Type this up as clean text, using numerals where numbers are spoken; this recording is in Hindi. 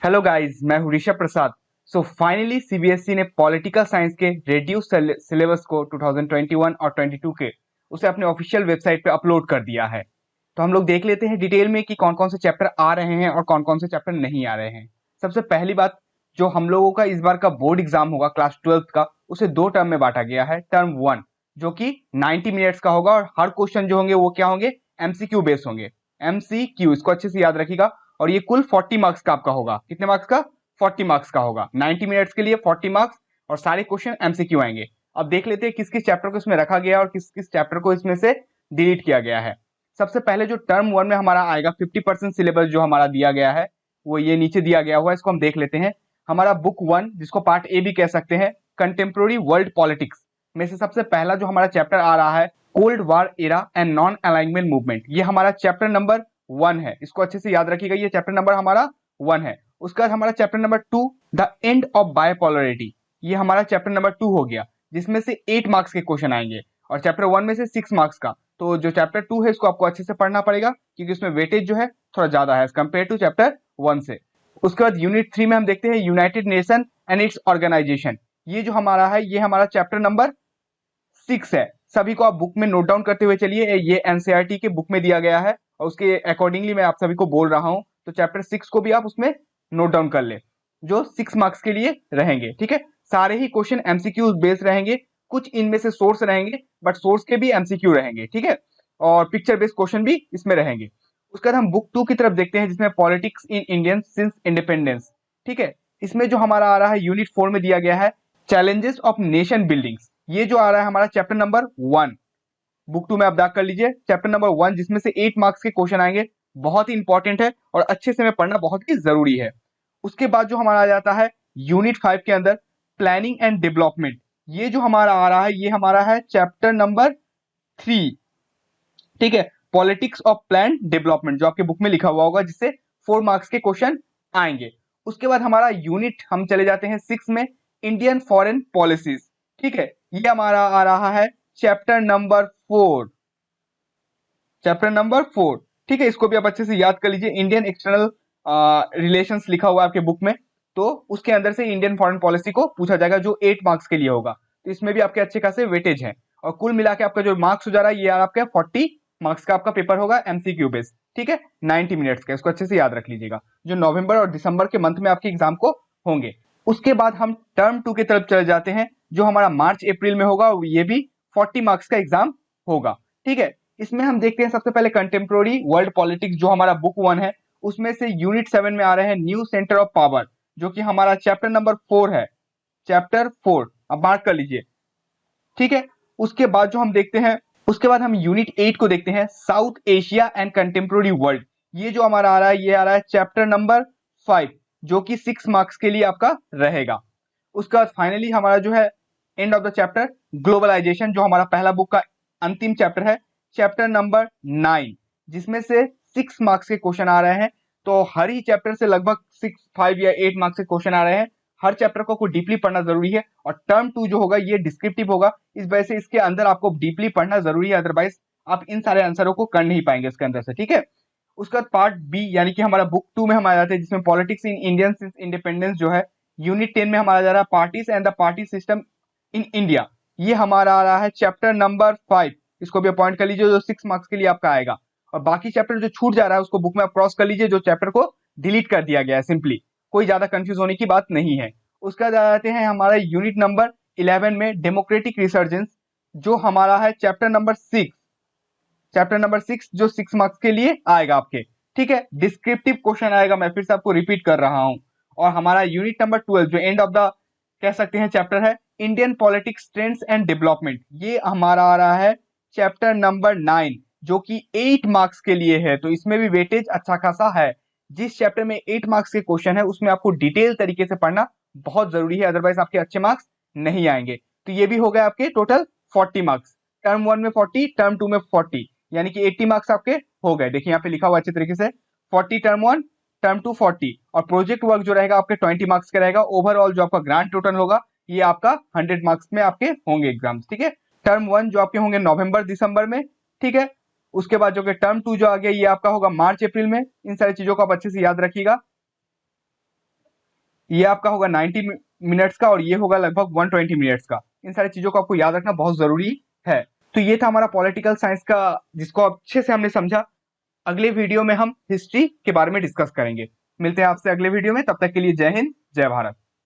हेलो गाइस, मैं हूं ऋषभ प्रसाद। सो फाइनली सीबीएसई ने पॉलिटिकल साइंस के रेड्यूस सिलेबस को 2021 और 22 के उसे अपने ऑफिशियल वेबसाइट पे अपलोड कर दिया है। तो हम लोग देख लेते हैं डिटेल में कि कौन कौन से चैप्टर आ रहे हैं और कौन कौन से चैप्टर नहीं आ रहे हैं। सबसे पहली बात, जो हम लोगों का इस बार का बोर्ड एग्जाम होगा क्लास 12th का, उसे दो टर्म में बांटा गया है। टर्म 1 जो कि 90 मिनट्स का होगा और हर क्वेश्चन जो होंगे वो क्या होंगे, एमसीक्यू बेस होंगे। एमसीक्यू, इसको अच्छे से याद रखिएगा। और ये कुल 40 मार्क्स का आपका होगा। कितने मार्क्स का? 40 मार्क्स का होगा। 90 मिनट्स के लिए 40 मार्क्स और सारे क्वेश्चन एमसीक्यू आएंगे। अब देख लेते हैं किस किस चैप्टर को इसमें रखा गया है और किस किस चैप्टर को इसमें से डिलीट किया गया है। सबसे पहले जो टर्म 1 में हमारा आएगा, 50% सिलेबस जो हमारा दिया गया है वो ये नीचे दिया गया हुआ है। इसको हम देख लेते हैं। हमारा बुक 1, जिसको पार्ट ए भी कह सकते हैं, कंटेम्प्रोरी वर्ल्ड पॉलिटिक्स में से सबसे पहला जो हमारा चैप्टर आ रहा है, cold war era and non alignment movement. ये हमारा चैप्टर नंबर 1 है। इसको अच्छे से याद रखिएगा, ये चैप्टर नंबर हमारा 1 है। उसके बाद हमारा chapter number 2, the end of bipolarity. ये हमारा चैप्टर नंबर 2 हो गया, जिसमें से 8 मार्क्स के क्वेश्चन आएंगे और चैप्टर 1 में से 6 मार्क्स का। तो जो चैप्टर 2 है इसको आपको अच्छे से पढ़ना पड़ेगा, क्योंकि उसमें वेटेज जो है थोड़ा ज्यादा है कंपेयर टू चैप्टर 1 से। उसके बाद यूनिट 3 में हम देखते हैं United Nation and its organisation. ये जो हमारा है, ये हमारा चैप्टर नंबर 6 है। सभी को आप बुक में नोट डाउन करते हुए चलिए, ये एनसीईआरटी के बुक में दिया गया है और उसके अकॉर्डिंगली मैं आप सभी को बोल रहा हूं। तो चैप्टर 6 को भी आप उसमें नोट डाउन कर ले, जो 6 मार्क्स के लिए रहेंगे। ठीक है, सारे ही क्वेश्चन एमसीक्यू बेस्ड रहेंगे। कुछ इनमें से सोर्स रहेंगे, बट सोर्स के भी एमसीक्यू रहेंगे। ठीक है, और पिक्चर बेस्ड क्वेश्चन भी इसमें रहेंगे। उसके बाद हम बुक 2 की तरफ देखते हैं, जिसमें politics in Indian since independence. ठीक है, इसमें जो हमारा आ रहा है यूनिट 4 में दिया गया है, चैलेंजेस ऑफ नेशन बिल्डिंग्स। ये जो आ रहा है हमारा चैप्टर नंबर 1, बुक 2 में आप दाग कर लीजिए चैप्टर नंबर 1, जिसमें से 8 मार्क्स के क्वेश्चन आएंगे। बहुत ही इंपॉर्टेंट है और अच्छे से में पढ़ना बहुत ही जरूरी है। उसके बाद जो हमारा आ जाता है यूनिट 5 के अंदर, प्लानिंग एंड डेवलपमेंट। ये जो हमारा आ रहा है, ये हमारा है चैप्टर नंबर 3। ठीक है, पॉलिटिक्स ऑफ प्लान डेवलपमेंट, जो आपके बुक में लिखा हुआ होगा, जिससे 4 मार्क्स के क्वेश्चन आएंगे। उसके बाद हमारा यूनिट हम चले जाते हैं 6 में, इंडियन फॉरेन पॉलिसीज। ठीक है, ये हमारा आ रहा है चैप्टर नंबर 4। चैप्टर नंबर 4, ठीक है, इसको भी आप अच्छे से याद कर लीजिए। इंडियन एक्सटर्नल रिलेशंस लिखा हुआ है आपके बुक में, तो उसके अंदर से इंडियन फॉरेन पॉलिसी को पूछा जाएगा, जो 8 मार्क्स के लिए होगा। तो इसमें भी आपके अच्छे खासे वेटेज है और कुल मिला के आपका जो मार्क्स हो जा रहा है, ये आपका 40 मार्क्स का आपका पेपर होगा एमसीक्यू बेस्ड। ठीक है, 90 मिनट्स का। इसको अच्छे से याद रख लीजिएगा, जो नवंबर और दिसंबर के मंथ में आपके एग्जाम को होंगे। उसके बाद हम टर्म 2 की तरफ चले जाते हैं, जो हमारा मार्च अप्रैल में होगा। ये भी 40 मार्क्स का एग्जाम होगा। ठीक है, इसमें हम देखते हैं सबसे पहले कंटेम्प्रोरी वर्ल्ड पॉलिटिक्स, जो हमारा बुक 1 है, उसमें से यूनिट 7 में आ रहे हैं न्यू सेंटर ऑफ पावर, जो कि हमारा चैप्टर नंबर 4 है। चैप्टर 4 अब मार्क कर लीजिए। ठीक है, उसके बाद जो हम देखते हैं, उसके बाद हम यूनिट 8 को देखते हैं, south Asia and contemporary world. ये जो हमारा आ रहा है, ये आ रहा है चैप्टर नंबर 5, जो कि 6 मार्क्स के लिए आपका रहेगा। उसके बाद फाइनली हमारा जो है end of the chapter, globalisation, जो हमारा पहला बुक का अंतिम चैप्टर है, चैप्टर नंबर 9, जिसमें से 6 मार्क्स के क्वेश्चन आ रहे हैं। तो हर ही चैप्टर से लगभग 6, 5 या 8 मार्क्स के क्वेश्चन आ रहे हैं। हर चैप्टर को डीपली पढ़ना जरूरी है और टर्म 2 जो होगा ये डिस्क्रिप्टिव होगा, इस वजह से इसके अंदर आपको डीपली पढ़ना जरूरी है, अदरवाइज आप इन सारे आंसरों को कर नहीं पाएंगे इसके अंदर से। ठीक है, उसके बाद पार्ट बी, यानी कि हमारा बुक 2 में हम आ जाते हैं, जिसमें politics in Indian since independence जो है, यूनिट 10 में हमारा जा रहा है parties and the party system in India. ये हमारा आ रहा है चैप्टर नंबर 5। इसको भी अपॉइंट कर लीजिए, जो 6 मार्क्स के लिए आपका आएगा। और बाकी चैप्टर जो छूट जा रहा है उसको बुक में आप क्रॉस कर लीजिए, जो चैप्टर को डिलीट कर दिया गया है सिंपली। कोई ज्यादा कंफ्यूज होने की बात नहीं है। उसके बाद आ जाते हैं हमारा यूनिट नंबर 11 में, डेमोक्रेटिक रिसर्जेंस, जो हमारा है चैप्टर नंबर 6। चैप्टर नंबर 6 जो 6 मार्क्स के लिए आएगा आपके। ठीक है, डिस्क्रिप्टिव क्वेश्चन आएगा, मैं फिर से आपको रिपीट कर रहा हूं। और हमारा यूनिट नंबर 12 जो एंड ऑफ द कह सकते हैं चैप्टर है, Indian politics trends and development. ये हमारा आ रहा है चैप्टर नंबर 9, जो कि 8 मार्क्स के लिए है। तो इसमें भी वेटेज अच्छा खासा है। जिस चैप्टर में 8 मार्क्स के क्वेश्चन है, उसमें आपको डिटेल तरीके से पढ़ना बहुत जरूरी है, अदरवाइज आपके अच्छे मार्क्स नहीं आएंगे। तो ये भी हो गए आपके टोटल 40 मार्क्स। टर्म 1 में 40, टर्म 2 में 40, यानी कि 80 मार्क्स आपके हो गए। देखिए यहाँ पे लिखा हुआ अच्छे तरीके से, 40 टर्म 1, टर्म 2 40, और प्रोजेक्ट वर्क जो रहेगा आपके 20 मार्क्स का रहेगा। ओवरऑल जो आपका ग्रांड टोटल होगा, ये आपका 100 मार्क्स में आपके होंगे एग्जाम्स। ठीक है, टर्म 1 जो आपके होंगे नवंबर दिसंबर में। ठीक है, उसके बाद जो कि टर्म 2 जो आ गया, ये आपका होगा मार्च अप्रैल में। इन सारी चीजों को आप अच्छे से याद रखिएगा। ये आपका होगा 90 मिनट्स का और ये होगा लगभग 120 मिनट्स का। इन सारी चीजों को आपको याद रखना बहुत जरूरी है। तो ये था हमारा पॉलिटिकल साइंस का, जिसको अच्छे से हमने समझा। अगले वीडियो में हम हिस्ट्री के बारे में डिस्कस करेंगे। मिलते हैं आपसे अगले वीडियो में, तब तक के लिए जय हिंद, जय भारत।